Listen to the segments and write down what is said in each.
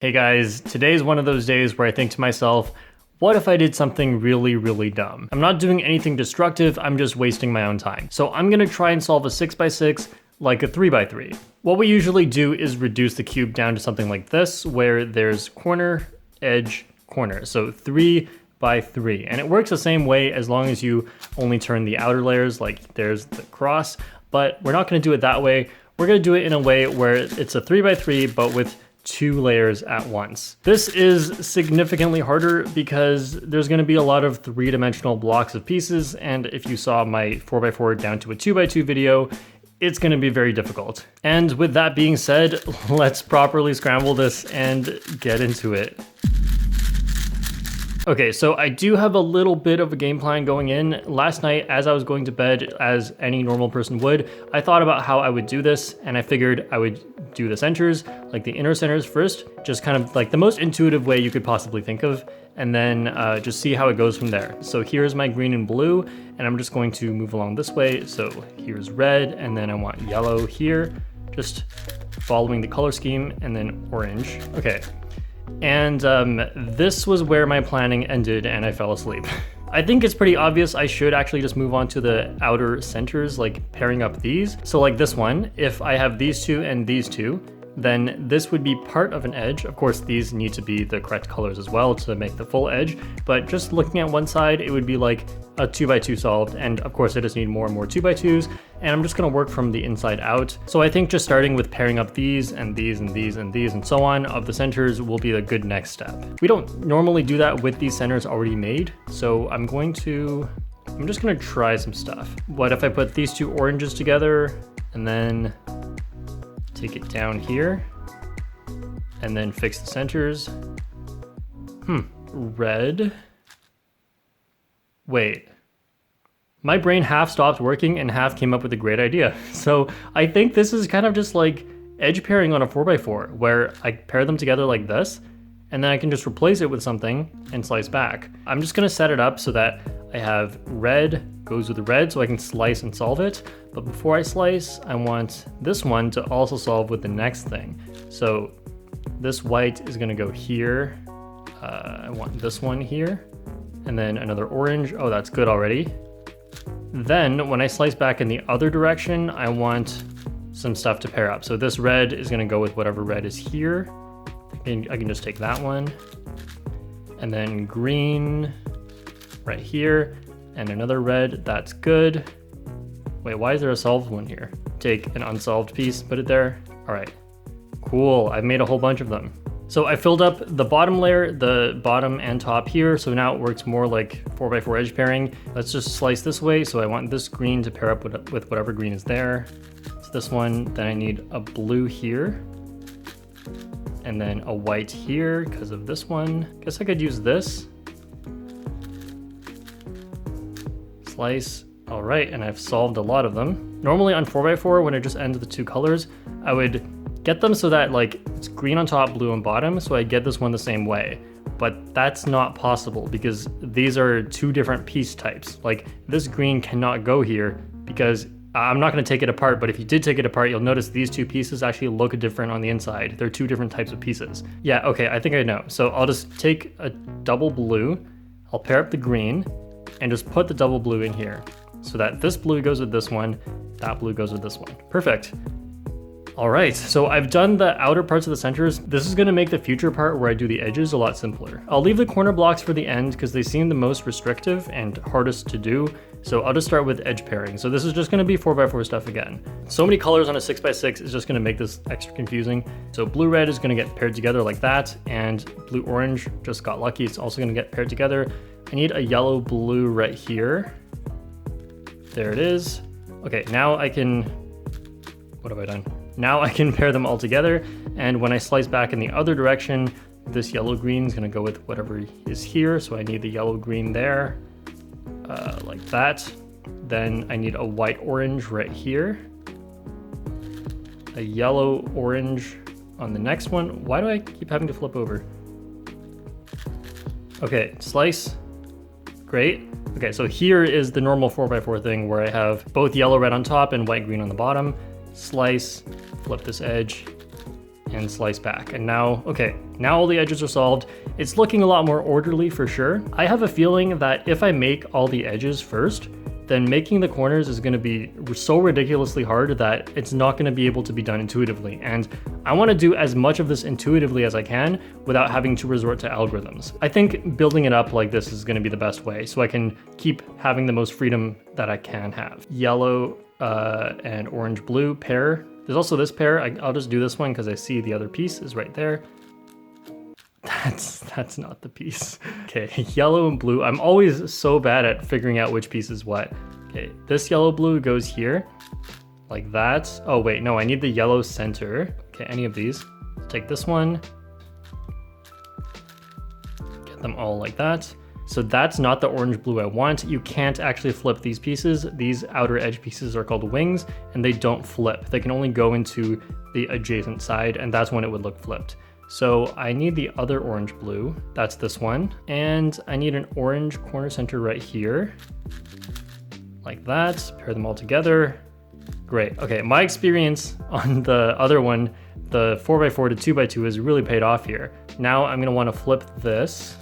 Hey guys, today's one of those days where I think to myself, what if I did something really, really dumb? I'm not doing anything destructive, I'm just wasting my own time. So I'm gonna try and solve a 6x6 like a 3x3. What we usually do is reduce the cube down to something like this, where there's corner, edge, corner. So 3x3. And it works the same way as long as you only turn the outer layers, like there's the cross, but we're not gonna do it that way. We're gonna do it in a way where it's a 3x3, but with 2 layers at once. This is significantly harder because there's going to be a lot of 3-dimensional blocks of pieces, and if you saw my 4x4 down to a 2x2 video, it's going to be very difficult. And with that being said, let's properly scramble this and get into it. Okay, so I do have a little bit of a game plan going in. Last night, as I was going to bed, as any normal person would, I thought about how I would do this, and I figured I would do the centers, like the inner centers first, just kind of like the most intuitive way you could possibly think of, and then just see how it goes from there. So here's my green and blue, and I'm just going to move along this way. So here's red, and then I want yellow here, just following the color scheme, and then orange. Okay. And this was where my planning ended and I fell asleep. I think it's pretty obvious I should actually just move on to the outer centers, like pairing up these. So like this one, if I have these two and these two, then this would be part of an edge. Of course, these need to be the correct colors as well to make the full edge, but just looking at one side, it would be like a 2x2 solved. And of course I just need more and more 2x2s, and I'm just gonna work from the inside out. So I think just starting with pairing up these and these and these and these and so on of the centers will be a good next step. We don't normally do that with these centers already made, so I'm just gonna try some stuff. What if I put these two oranges together and then take it down here and then fix the centers? Red. Wait. My brain half stopped working and half came up with a great idea. So I think this is kind of just like edge pairing on a 4x4, where I pair them together like this, and then I can just replace it with something and slice back. I'm just gonna set it up so that I have red goes with red so I can slice and solve it. But before I slice, I want this one to also solve with the next thing. So this white is gonna go here. I want this one here, and then another orange. Oh, that's good already. Then when I slice back in the other direction, I want some stuff to pair up. So this red is gonna go with whatever red is here. I can just take that one. And then green right here, and another red, that's good. Wait, why is there a solved one here? Take an unsolved piece, put it there. All right, cool, I've made a whole bunch of them. So I filled up the bottom layer, the bottom and top here, so now it works more like 4x4 edge pairing. Let's just slice this way. So I want this green to pair up with whatever green is there. It's this one, then I need a blue here, and then a white here because of this one. Guess I could use this. Slice. All right, and I've solved a lot of them. Normally on 4x4, when it just ends with the two colors, I would get them so that like it's green on top, blue on bottom, so I get this one the same way. But that's not possible because these are two different piece types. Like this green cannot go here because I'm not gonna take it apart, but if you did take it apart, you'll notice these two pieces actually look different on the inside. They're two different types of pieces. Yeah, okay, I think I know. So I'll just take a double blue, I'll pair up the green, and just put the double blue in here so that this blue goes with this one, that blue goes with this one. Perfect. All right, so I've done the outer parts of the centers. This is gonna make the future part where I do the edges a lot simpler. I'll leave the corner blocks for the end because they seem the most restrictive and hardest to do. So I'll just start with edge pairing. So this is just gonna be 4x4 stuff again. So many colors on a 6x6 is just gonna make this extra confusing. So blue-red is gonna get paired together like that, and blue-orange just got lucky. It's also gonna get paired together. I need a yellow-blue right here. There it is. Okay, now I can, what have I done? Now I can pair them all together, and when I slice back in the other direction, this yellow-green is gonna go with whatever is here, so I need the yellow-green there, like that. Then I need a white-orange right here, a yellow-orange on the next one. Why do I keep having to flip over? Okay, slice, great. Okay, so here is the normal 4x4 thing where I have both yellow, red on top and white, green on the bottom. Slice, flip this edge, and slice back. And now, okay, Now all the edges are solved. It's looking a lot more orderly for sure. I have a feeling that if I make all the edges first, then making the corners is going to be so ridiculously hard that it's not going to be able to be done intuitively. And I want to do as much of this intuitively as I can without having to resort to algorithms. I think building it up like this is going to be the best way, so I can keep having the most freedom that I can have. Yellow and orange blue pair. There's also this pair. I'll just do this one because I see the other piece is right there. That's not the piece. Okay, yellow and blue. I'm always so bad at figuring out which piece is what. Okay, this yellow blue goes here, like that. Oh wait, no, I need the yellow center. Okay, any of these. Take this one. Get them all like that. So that's not the orange blue I want. You can't actually flip these pieces. These outer edge pieces are called wings, and they don't flip. They can only go into the adjacent side, and that's when it would look flipped. So I need the other orange blue, that's this one. And I need an orange corner center right here, like that. Pair them all together. Great, okay, my experience on the other one, the 4x4 to 2x2 has really paid off here. Now I'm gonna wanna flip this.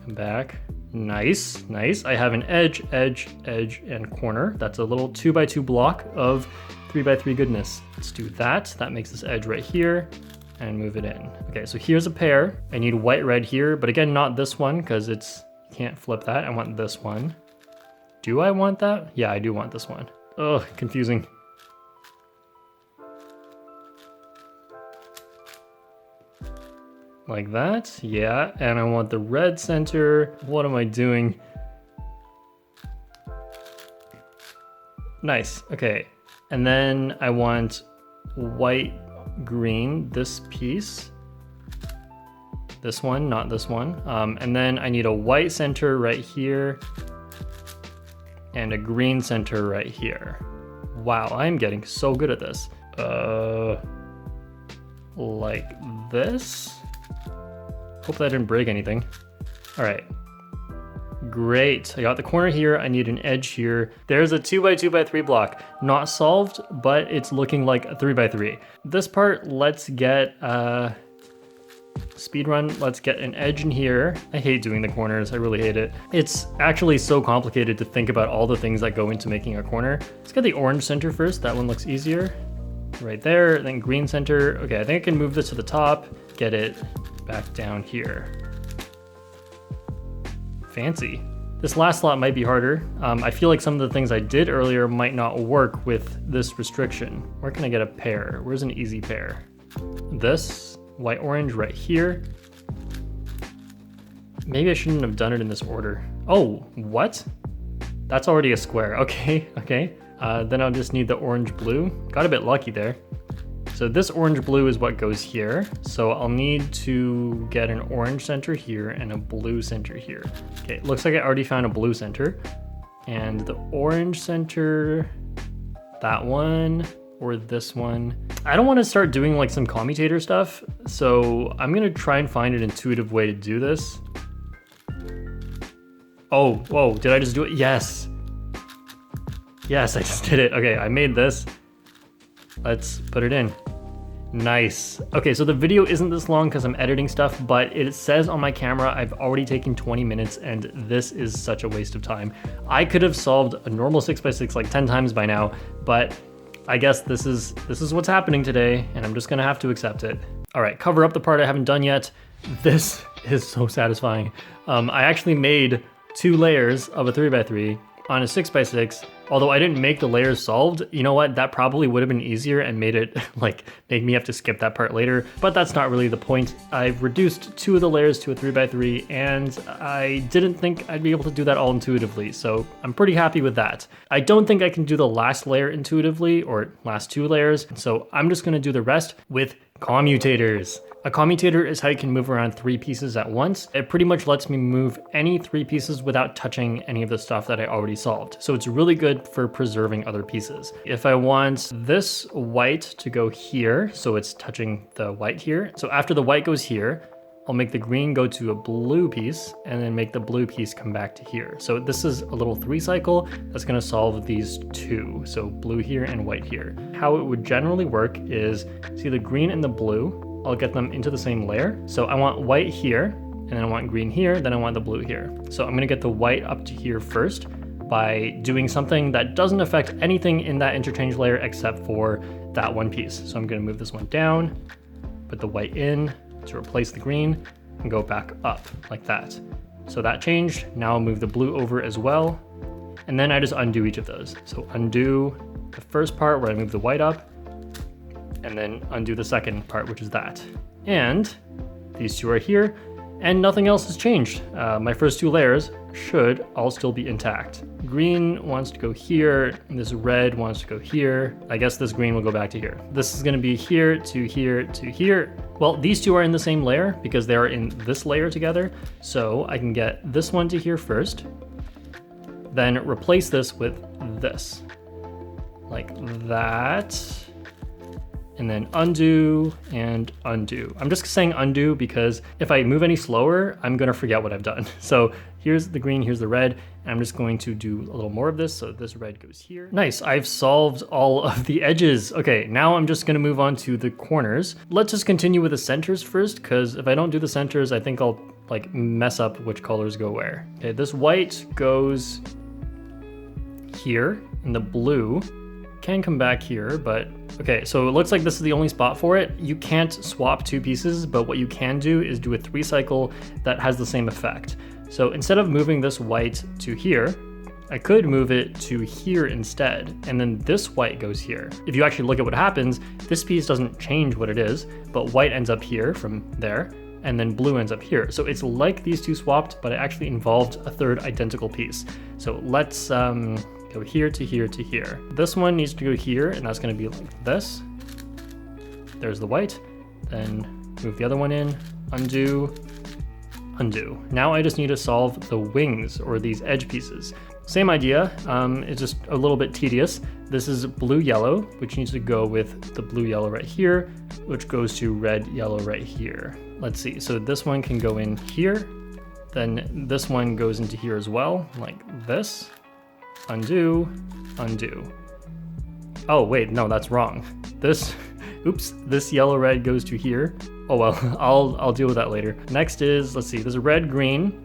Come back, nice, nice. I have an edge, edge, edge, and corner. That's a little 2x2 block of 3x3 goodness. Let's do that. That makes this edge right here. And move it in. Okay, so here's a pair. I need white, red here, but again, not this one because you can't flip that. I want this one. Do I want that? Yeah, I do want this one. Ugh, confusing. Like that, yeah. And I want the red center. What am I doing? Nice, okay. And then I want white, green, this piece, this one, not this one, and then I need a white center right here and a green center right here. Wow, I'm getting so good at this. Like this. Hope that didn't break anything. All right. Great, I got the corner here, I need an edge here. There's a 2x2x3 block. Not solved, but it's looking like a 3x3. This part, let's get speed run. Let's get an edge in here. I hate doing the corners, I really hate it. It's actually so complicated to think about all the things that go into making a corner. Let's get the orange center first, that one looks easier. Right there, then green center. Okay, I think I can move this to the top, get it back down here. Fancy. This last slot might be harder. I feel like some of the things I did earlier might not work with this restriction. Where can I get a pair? Where's an easy pair? This, white, orange right here. Maybe I shouldn't have done it in this order. Oh, what? That's already a square, okay, okay. Then I'll just need the orange blue. Got a bit lucky there. So this orange blue is what goes here. So I'll need to get an orange center here and a blue center here. Okay, looks like I already found a blue center. And the orange center, that one, or this one. I don't want to start doing like some commutator stuff. So I'm gonna try and find an intuitive way to do this. Oh, whoa, did I just do it? Yes. Yes, I just did it. Okay, I made this. Let's put it in. Nice. Okay, so the video isn't this long because I'm editing stuff, but it says on my camera I've already taken 20 minutes and this is such a waste of time. I could have solved a normal 6x6 like 10 times by now, but I guess this is what's happening today and I'm just gonna have to accept it. All right, cover up the part I haven't done yet. This is so satisfying. I actually made 2 layers of a 3x3 on a 6x6. Although I didn't make the layers solved, you know what? That probably would have been easier and made it make me have to skip that part later, but that's not really the point. I've reduced 2 of the layers to a 3x3 and I didn't think I'd be able to do that all intuitively, so I'm pretty happy with that. I don't think I can do the last layer intuitively or last 2 layers, so I'm just gonna do the rest with commutators. A commutator is how you can move around 3 pieces at once. It pretty much lets me move any 3 pieces without touching any of the stuff that I already solved. So it's really good for preserving other pieces. If I want this white to go here, so it's touching the white here. So after the white goes here, I'll make the green go to a blue piece and then make the blue piece come back to here. So this is a little 3 cycle that's gonna solve these 2. So blue here and white here. How it would generally work is, see the green and the blue, I'll get them into the same layer. So I want white here, and then I want green here, then I want the blue here. So I'm gonna get the white up to here first by doing something that doesn't affect anything in that interchange layer except for that one piece. So I'm gonna move this one down, put the white in to replace the green, and go back up like that. So that changed. Now I'll move the blue over as well. And then I just undo each of those. So undo the first part where I move the white up, and then undo the second part, which is that. And these two are here, and nothing else has changed. My first two layers should all still be intact. Green wants to go here, and this red wants to go here. I guess this green will go back to here. This is gonna be here to here to here. Well, these two are in the same layer because they are in this layer together. So I can get this one to here first, then replace this with this, like that. And then undo and undo. I'm just saying undo because if I move any slower, I'm gonna forget what I've done. So here's the green, here's the red, and I'm just going to do a little more of this. So this red goes here. Nice, I've solved all of the edges. Okay, now I'm just gonna move on to the corners. Let's just continue with the centers first, because if I don't do the centers, I think I'll like mess up which colors go where. Okay, this white goes here, and the blue can come back here, but okay, so it looks like this is the only spot for it. You can't swap two pieces, but what you can do is do a 3 cycle that has the same effect. So instead of moving this white to here, I could move it to here instead, and then this white goes here. If you actually look at what happens, this piece doesn't change what it is, but white ends up here from there, and then blue ends up here. So it's like these two swapped, but it actually involved a third identical piece. So let's go here to here to here. This one needs to go here, and that's gonna be like this. There's the white. Then move the other one in, undo, undo. Now I just need to solve the wings, or these edge pieces. Same idea, it's just a little bit tedious. This is blue-yellow, which needs to go with the blue-yellow right here, which goes to red-yellow right here. Let's see, so this one can go in here, then this one goes into here as well, like this. Undo, undo. Oh wait, no, that's wrong. This, oops, this yellow red goes to here. Oh well, I'll deal with that later. Next is, let's see, there's a red green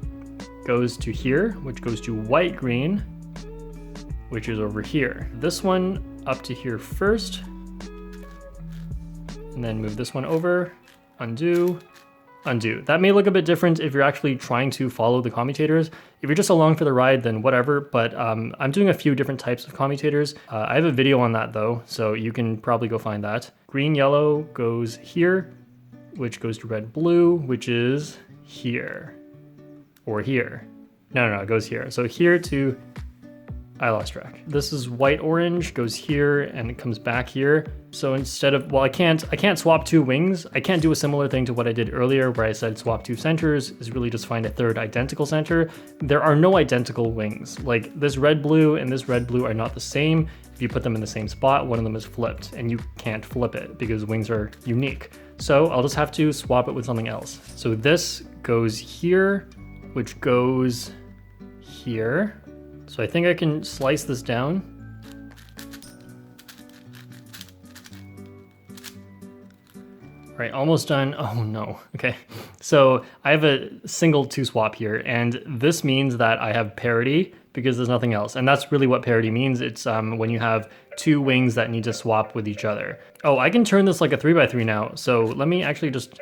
goes to here, which goes to white green, which is over here. This one up to here first, and then move this one over, undo, undo. That may look a bit different if you're actually trying to follow the commutators. If you're just along for the ride, then whatever, but I'm doing a few different types of commutators. I have a video on that though, so you can probably go find that. Green, yellow goes here, which goes to red, blue, which is here, or here. No, it goes here. So here to, I lost track. This is white, orange, goes here, and it comes back here. So instead of, well, I can't swap two wings. I can't do a similar thing to what I did earlier where I said swap two centers, is really just find a third identical center. There are no identical wings. Like this red blue and this red blue are not the same. If you put them in the same spot, one of them is flipped, and you can't flip it because wings are unique. So I'll just have to swap it with something else. So this goes here, which goes here. So I think I can slice this down. All right, almost done. Oh no, okay. So I have a single two swap here, and this means that I have parity because there's nothing else. And that's really what parity means. It's when you have two wings that need to swap with each other. Oh, I can turn this like a 3x3 now. So let me actually just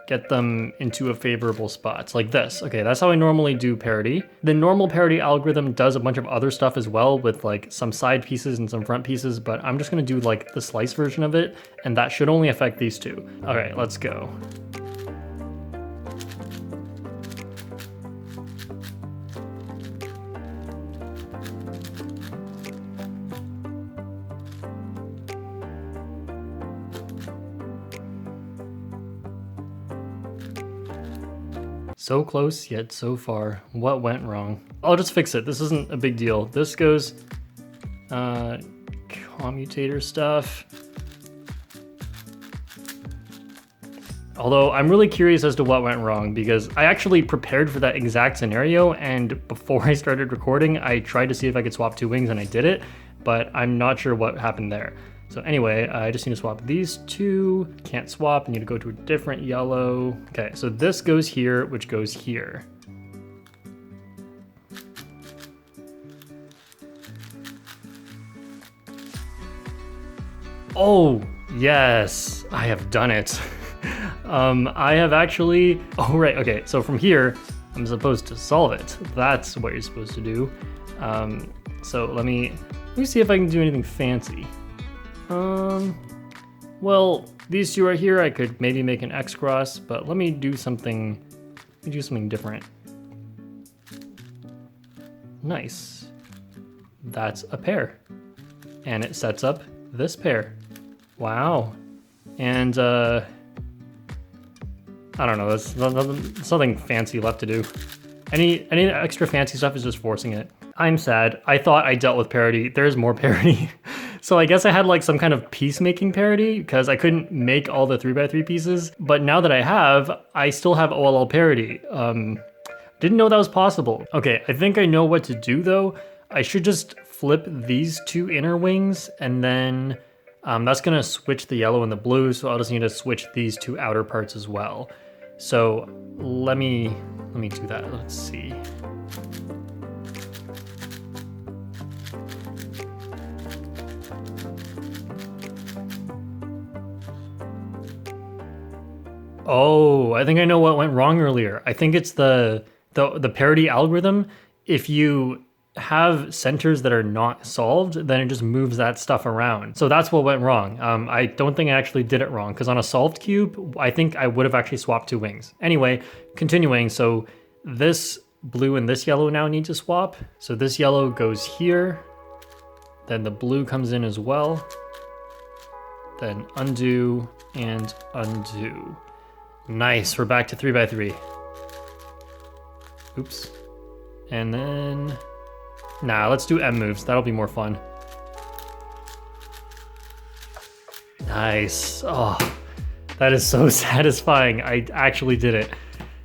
get them into a favorable spot, like this. Okay, that's how I normally do parity. The normal parity algorithm does a bunch of other stuff as well with like some side pieces and some front pieces, but I'm just gonna do like the slice version of it, and that should only affect these two. All right, let's go. So close, yet so far. What went wrong? I'll just fix it. This isn't a big deal. This goes commutator stuff. Although I'm really curious as to what went wrong, because I actually prepared for that exact scenario, and before I started recording, I tried to see if I could swap two wings and I did it, but I'm not sure what happened there. So anyway, I just need to swap these two. Can't swap, I need to go to a different yellow. Okay, so this goes here, which goes here. Oh, yes, I have done it. I have actually, oh right, okay, so from here, I'm supposed to solve it. That's what you're supposed to do. So let me see if I can do anything fancy. Well, these two right here, I could maybe make an X cross, but let me do something different. Nice. That's a pair. And it sets up this pair. Wow. And I don't know, there's nothing fancy left to do. Any extra fancy stuff is just forcing it. I'm sad. I thought I dealt with parity. There's more parity. So I guess I had like some kind of piece-making parity because I couldn't make all the 3x3 pieces. But now that I have, I still have OLL parity. Didn't know that was possible. Okay, I think I know what to do though. I should just flip these two inner wings and then that's gonna switch the yellow and the blue. So I'll just need to switch these two outer parts as well. So let me do that. Let's see. Oh, I think I know what went wrong earlier. I think it's the parity algorithm. If you have centers that are not solved, then it just moves that stuff around. So that's what went wrong. I don't think I actually did it wrong because on a solved cube, I think I would have actually swapped two wings. Anyway, continuing. So this blue and this yellow now need to swap. So this yellow goes here. Then the blue comes in as well. Then undo and undo. Nice, we're back to 3x3. Oops. And then, nah, let's do M moves. That'll be more fun. Nice. Oh, that is so satisfying. I actually did it.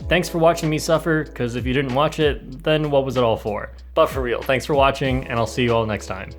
Thanks for watching me suffer, because if you didn't watch it, then what was it all for? But for real, thanks for watching, and I'll see you all next time.